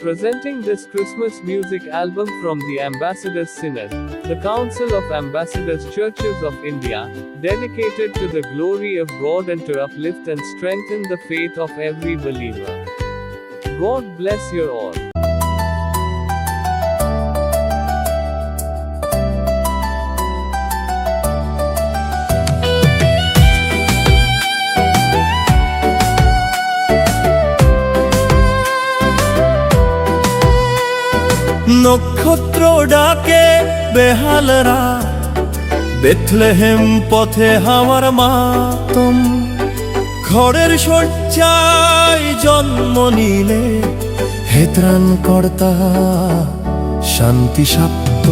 Presenting this Christmas music album from the Ambassadors Synod, the Council of Ambassadors Churches of India, dedicated to the glory of God and to uplift and strengthen the faith of every believer. God bless you all. নক্ষত্র ডাকে বেহালরা, Bethlehem পথে হাওয়ার মাতম। ঘরের শয্যায় জন্ম নিলে হে ত্রাণকর্তা শান্তি সাপ্ত।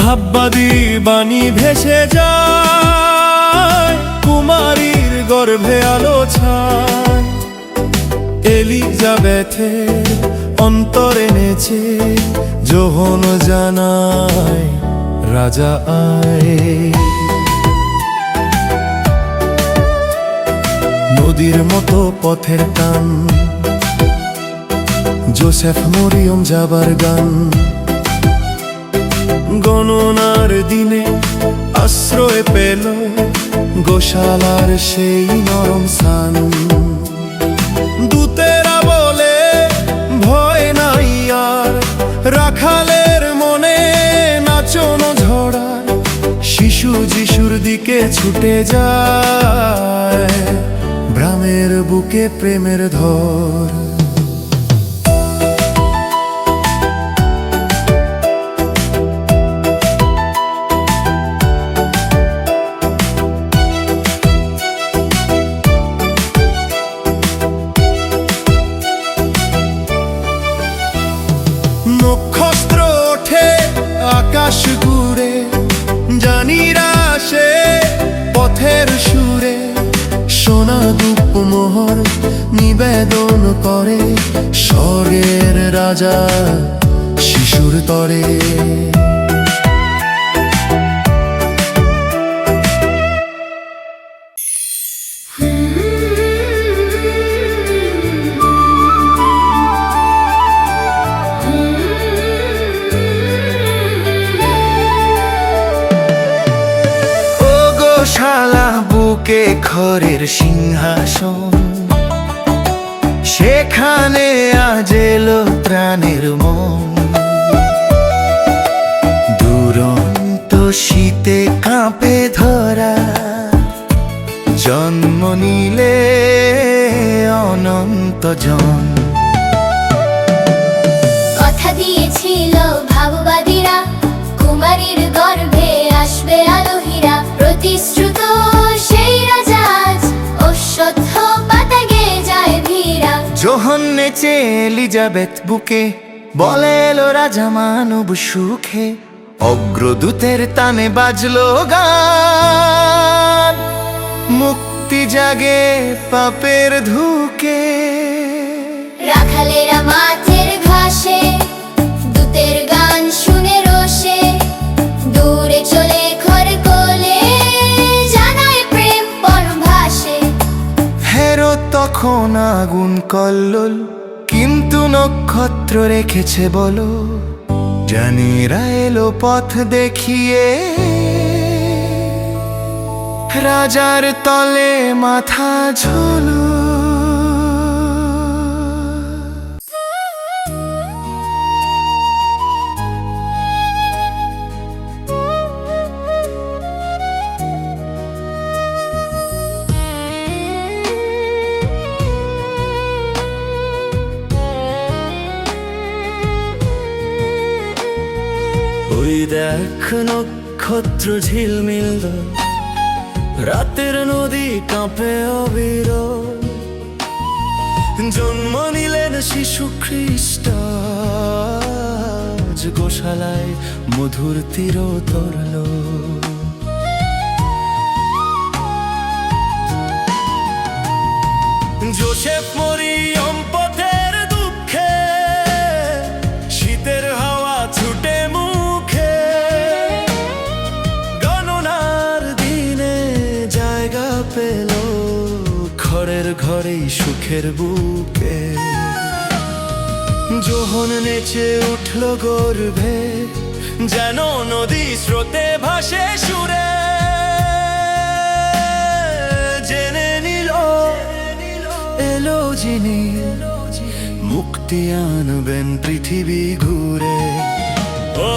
ভাববাদী বাণী ভেসে যায়, কুমারীর গর্ভে আলো ছায়। এলিজাবেথের অন্তর এনেছে যোহন জানায়, রাজা আয়। নদীর মতো পথের টান, যোসেফ মরিয়ম যাবার গান। গণনার দিনে আশ্রয় পেল গোশালার সেই নরম স্থান। দূতেরা বলে ভয় নাই আর, রাখালের মনে নাচনো ঝড়ায়। শিশু যিশুর দিকে ছুটে যায়, ভ্রমের বুকে প্রেমের ধর। নক্ষত্র ওঠে আকাশ ঘুরে, জানিরা সে পথের সুরে। সোনা ধূপ মোহর নিবেদন করে, স্বর্গের রাজা শিশুর তরে। শালা বুকে খড়ের সিংহাসন, সেখানে আজ এলো ত্রাণের মন। দুরন্ত শীতে কাঁপে ধরা, জন্ম নিলে অনন্ত জন। কথা দিয়েছিল ভাববাদীরা, কুমারীর গর্ভে আসবে আলোহীরা। প্রতিশ্রুত সেই রাজা আজ অশ্বত্থ পাতা গেয়ে যায় ধীরা। যোহন নেচে এলিজাবেথ বুকে, বলে এলো রাজা মানব সুখে। অগ্রদূতের তানে বাজলো গান, মুক্তি জাগে পাপের ধুকে। রাখালেরা মাঠের ঘাসে, দূতের গান শুনে রোষে। দূরে চলে ঘর কোলে, জানায় প্রেম পরভাসে। হেরো তখন আগুন কল্লোল, কিন্তু নক্ষত্র রেখেছে বলো। জানিরা এলো পথ দেখিয়ে, রাজার তলে মাথা ঝুলো। ওই দেখ নক্ষত্র ঝিলমিল দোল, রাতের নদী কাঁপে অবিরল। জন্ম নিলেন শিশু খ্রিস্ট, আজ গোশালায় মধুর তীর তরল। যোসেফ মরিয়ম পথের দুঃখে, শীতের হাওয়া ছুটে মুখে। গণনার দিনে জায়গা পেল ঘরের ঘরেই সুখের বুকে। যোহন নেচে উঠল গর্ভে, যেন নদী স্রোতে ভাসে সুরে। জেনে নিল এলো যিনি, মুক্তি আনবেন পৃথিবী ঘুরে। ও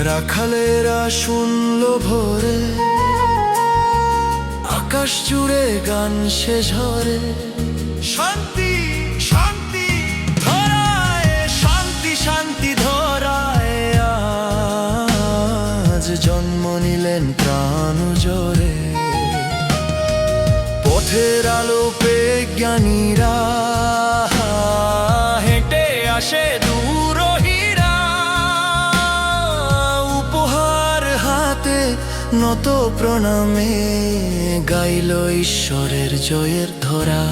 রাখালেরা শুনল ভোরে, আকাশ জুড়ে গান সে ঝরে। শান্তি শান্তি ধরায়, শান্তি শান্তি ধরায়, আজ জন্ম নিলেন প্রাণ জোরে। পথের আলো পেয়ে জ্ঞানীরা হেঁটে আসে দূরহীরা। উপহার হাতে নত প্রণামে, গাইল ঈশ্বরের জয়ের ধরা।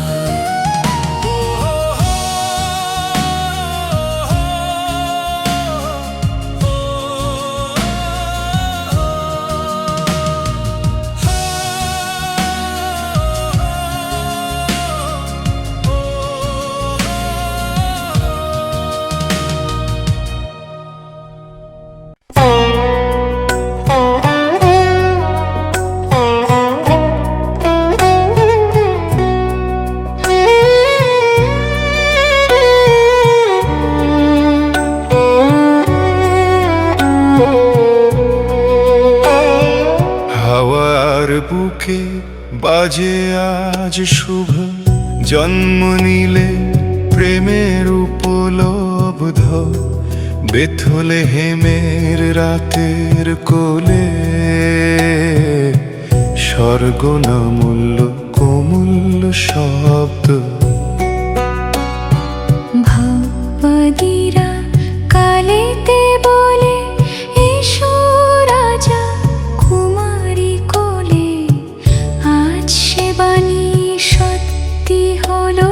বুকে বাজে আজ শুভ, জন্ম নিলে প্রেমের উপলব্ধ। বেথলেহেমের রাতের কোলে, স্বর্গ না মূল্য কমূল্য শব্দ। ভাবদিরা কালেতে বলে, এসো রাজা কুমারী কোলে। আজ সে বাণী সত্যি হলো,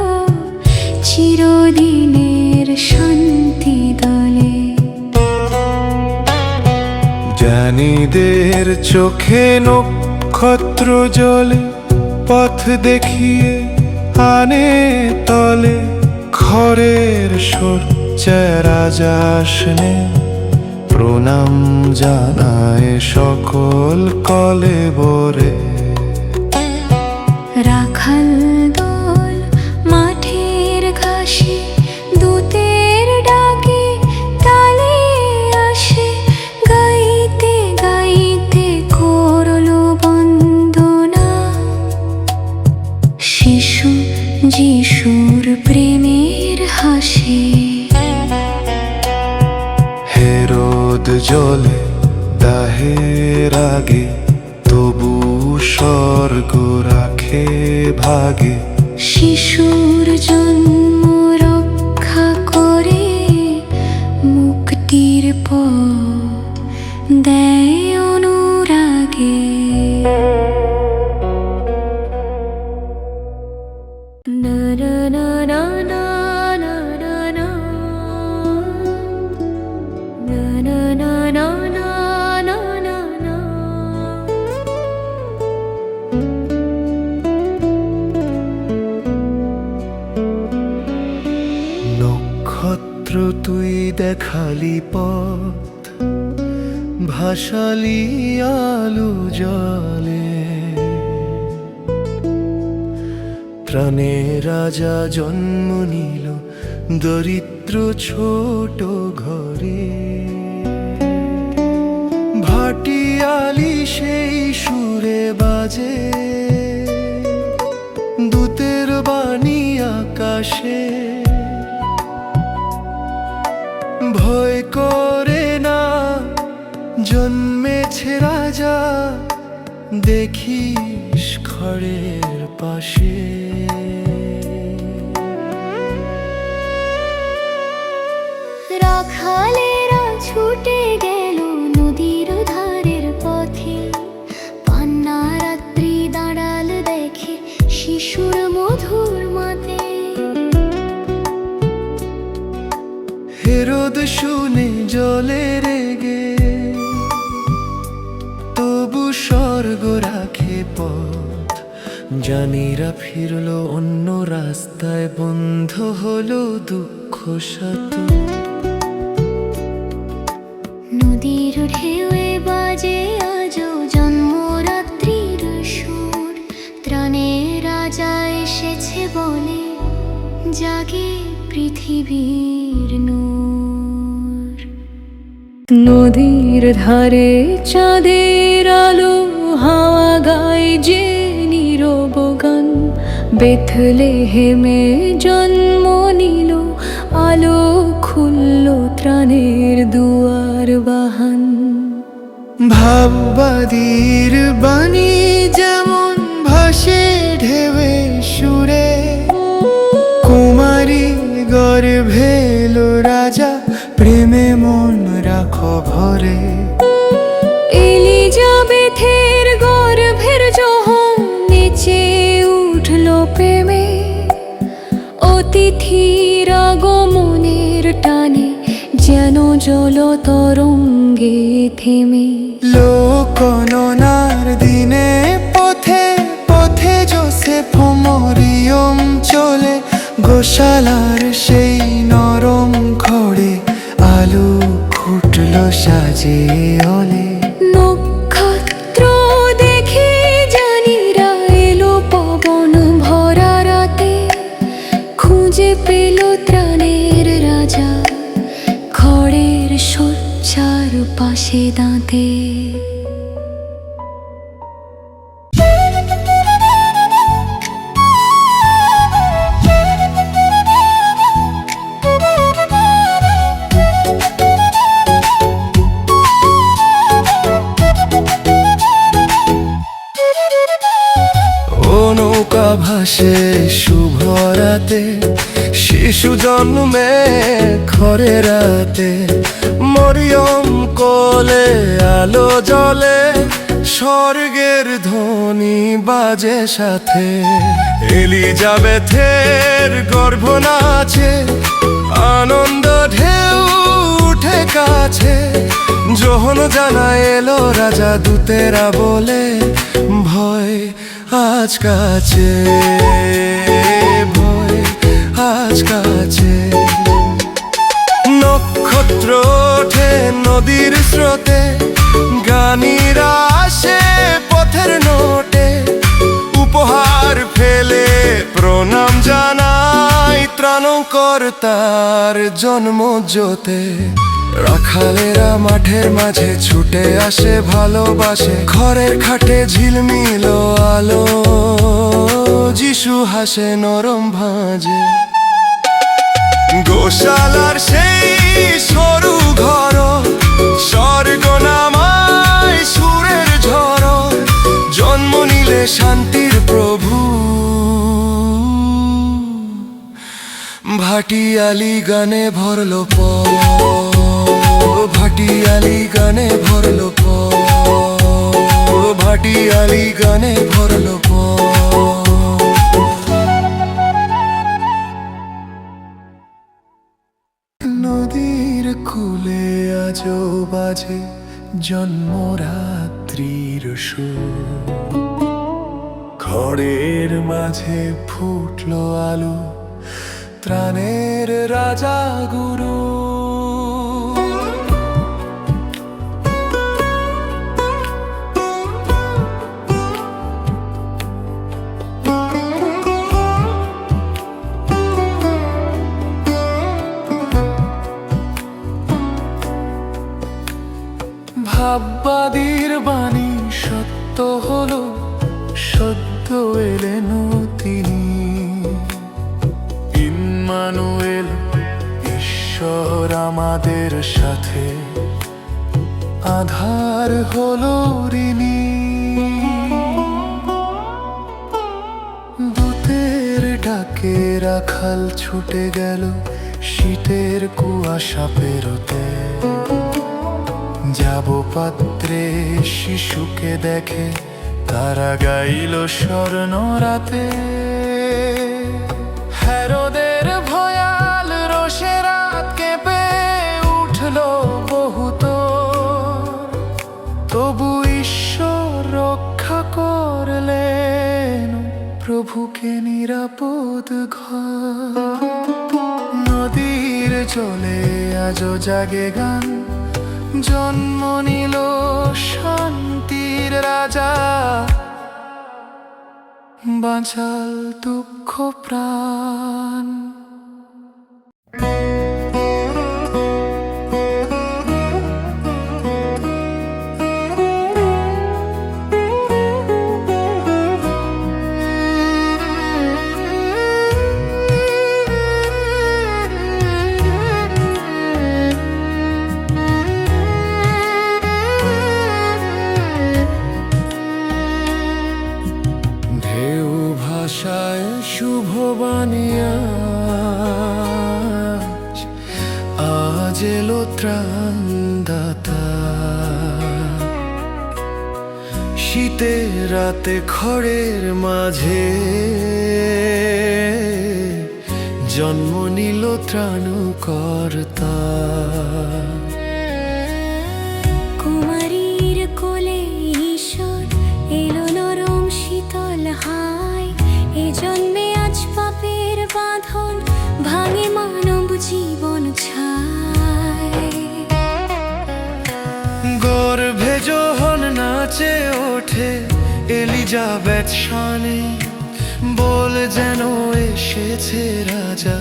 চিরদিনের শান্তি দলে। জ্ঞানীদের চোখে নক্ষত্র জলে, পথ দেখিয়ে আনে তলে। খড়ের শয্যায় রাজা আসনে, প্রণাম জানায় সকল কলে বরে। রাখাল দল মাঠের ঘাসে, দূতের ডাকে তালে আসে। গাইতে গাইতে করলো বন্দনা, শিশু যিশুর প্রেমের হাসি। হেরোদ জলে দাহের আগে, তবু স্বর্গ রাখে ভাগে। শিশুর জন্ম রক্ষা করে, মুক্তির পথ দেয় অনুরাগে। না না না না না না না না না না না না না না না। নক্ষত্র তুই দেখালি পথ, ভাসালি আলো জলে। প্রাণে রাজা জন্ম নিল দরিদ্র ছোট ঘরে। ভাটিয়ালি সেই সুরে বাজে, দূতের বাণী আকাশে। ভয় করে না জন্মেছে রাজা, দেখিস খড়ের পাশে। রাখালেরা ছুটে গেল নদীর ধারের পথে, পান্না রাত্রি দাঁড়াল শিশুর মধুর মাতে। হেরোদ শুনে জলে রেগে, তবু স্বর্গ রাখে পথ। জানিরা ফিরল অন্য রাস্তায়, বন্ধ হলো দুঃখ সাথ। নদীর ঢেউয়ে বাজে আজও জন্মরাত্রির সুর। ত্রাণের রাজা এসেছে বলে জাগে পৃথিবীর নূর। নদীর ধারে চাঁদের আলো, হাওয়া গায় যে নীরব গান। বেথলেহেমে জন্ম নিল, আলো খুলল ত্রাণের দুয়ার বাহান। ভাববাদীর বাণী যেমন ভাসে ঢেউে সুরে, কুমারী গর্ভে এলো রাজা, প্রেমে মন রাখো ভরে। এলিজাবেথের গর্ভের জহম নেচে উঠল প্রেমে। অতিথির আগমনের টানে যেন জল তরঙ্গে থেমে। লোকনার দিনে পথে পথে যোসেফ মরিয়ম চলে, গোশালার সেই নরম ঘরে আলো ফুটল সাজে অলে। নক্ষত্র দেখে জানিরা এলো পবন ভরা রাতে, খুঁজে পেল ত্রাণের রাজা খড়ের শয্যার পাশে দাঁতে। ও নৌকা ভাসে শুভ রাতে, শিশু জন্মে খরে রাতে। মরিয়ম কোলে আলো জ্বলে, স্বর্গের ধ্বনি বাজে সাথে। এলিজাবেথের গর্ভ নাচে, আনন্দ ঢেউ উঠে কাছে। যখন জানা এলো রাজা দূতেরা বলে, ভয় আজ কাছে, ভয় আজ কাছে। নক্ষত্র ওঠে নদীর স্রোতে, গানীরা আসে পথের নোটে। উপহার ফেলে প্রণাম জানাই ত্রাণকর্তার জন্মজ্যোতে। রাখালেরা মাঠের মাঝে ছুটে আসে ভালোবাসে, ঘরের খাটে ঝিলমিল আলো। যিশু হাসে নরম ভাঁজে, গোশালার সেই সরু ঘর, স্বর্গ নামায় সুরের ঝড়। জন্ম নিলে শান্তির প্রভু, ভাটিয়ালি গানে ভরল পথ, ভাটিয়ালি গানে ভরল পথ, ভাটিয়ালি গানে ভরল পথ। নদীর কূলে আজও বাজে জন্মরাত্রির সুর। খড়ের মাঝে ফুটলো আলো, ত্রাণের রাজা গুরু। ভাববাদীর বাণী সত্য হলো, সত্য এলেন তিনি। ইম্মানুয়েল, ঈশ্বর আমাদের সাথে, আধার হলো ঋণী। দূতের ডাকে রাখাল ছুটে গেল, শীতের কুয়াশা পেরোতে। যাব পাত্রে শিশুকে দেখে, তারা গাইল স্বর্ণ রাতে, হেরোদের ভয়াল রোষে রাত কেঁপে উঠল বহুত, তবু ঈশ্বর রক্ষা করলেন প্রভুকে নিরাপদ ঘর। নদীর জলে আজও জাগে গান, জন্ম নিল শান্তির রাজা, বাঁচাল দুঃখ প্রাণ। ঢেউ ভাষায় শুভ বানিয়া আজ এলো ত্রাণদাতা, শীতের রাতে খড়ের মাঝে জন্ম নিল ত্রাণকর্তা। কুমারীর কোলে ঈশ্বর এলো নরম শীতল হায়, এ জন্মে আজ পাপের বাঁধন ভাঙে মানব জীবন ছায়। গর্ভে যখন নাচে ওঠে এলিজাবেথ শানে, বল যেন এসেছে রাজা,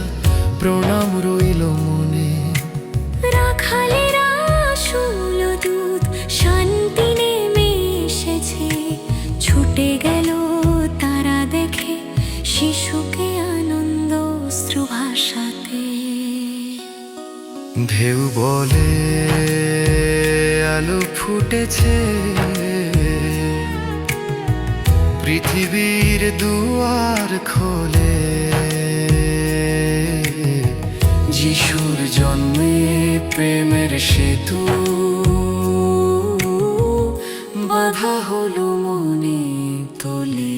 প্রণাম রইল মনে। রাখালেরা শুনল দূত, শান্তি নেমে এসেছে, ছুটে গেল তারা দেখে শিশুকে আনন্দ অশ্রু ভাষাতে। ঢেউ বলে আলো ফুটেছে, পৃথিবীর দুয়ার খোলে, যিশুর জন্মে প্রেমের সেতু বাধা হলো মনে তোলে।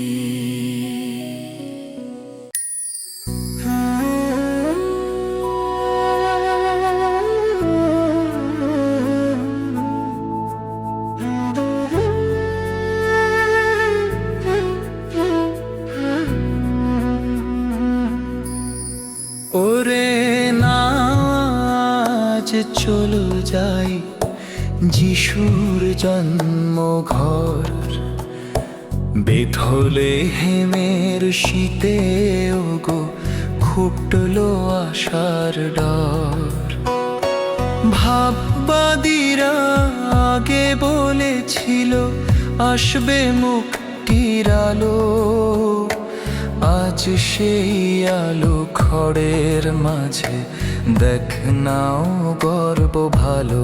ওরে নাচ চলো যাই যিশুর জন্মঘর, বেথলেহেমের শীতে ওগো ফুটলো আশার ডর। ভাববাদীরা আগে বলেছিল আসবে মুক্তির আলো, আজ সেই আলো খড়ের মাঝে দেখ নাও গর্ব ভালো।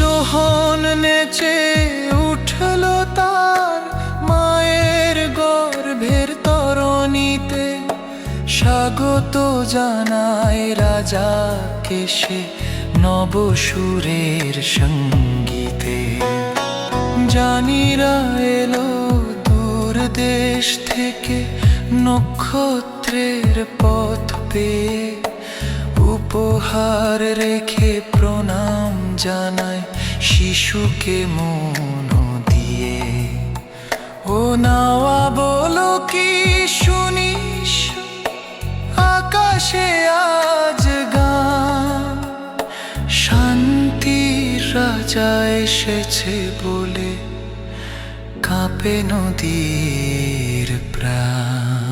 যখন নেচে উঠল তার মায়ের গর্ভের তরণীতে, স্বাগত জানায় রাজাকে সে নবসুরের সঙ্গীতে। জানিরা এলো দূর দেশ থেকে নক্ষত্রের পথ পেয়ে, উপহার রেখে প্রণাম জানায় শিশুকে মন দিয়ে। ও নাওয়া বলো কি শুনিস আকাশে আজ গান, শান্তির রাজা এসেছে বলে কাঁপে নদীর প্রাণ।